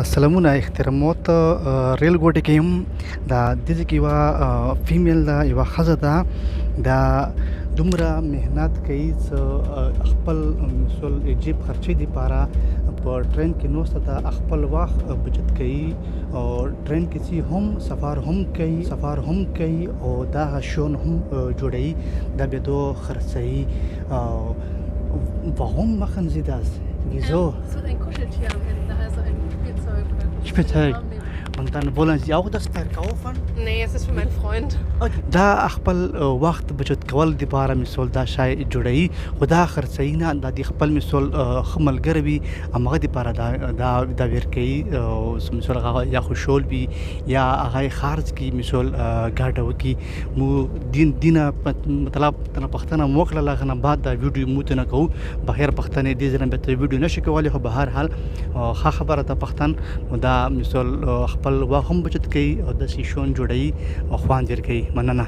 سلامونه احترامات ریل ګوټ کې هم دا د دې کې یوه فیمیل ده یوه ښځه ده دا دومره محنت کوي څه خپل مثال جیب خرچې دپاره په ټرین کې ناسته ده خپل وخت بچت کوي او ټرین کې چې هم سفر هم کوي او دا شون هم جوړوي دا بیا دو خرڅوي warum machen Sie das? Wieso? Es wird ein Kuscheltier am Ende, also ein Spielzeug. Oder Spielzeug. Rahmen nehmen. Und dann wollen Sie auch das verkaufen? Nee, es ist für meinen Freund. دا خپل وخت بچت کول دپاره مثال دا شی جوړوي خو دا خرڅوي نه دا د خپل مثال ښه ملګری وي همغه دپاره دا ورکوي مثال هغه یا خوشحال وي یا هغه یې خرڅ کړي مثال ګټه وکړي مو دینه مطلب تنه پښتنه مو وکړله هغه نه بعد دا ویډیو مو ته نه کوو بغیر پښتنې دې ځای نه بیا ته ویډیو نشي کولی خو به هر حال ښه خبره ده پښتن نو دا مثال خپل وخت هم بچت کوي او داسې شیان جوړوي او خوند ورکوي مننه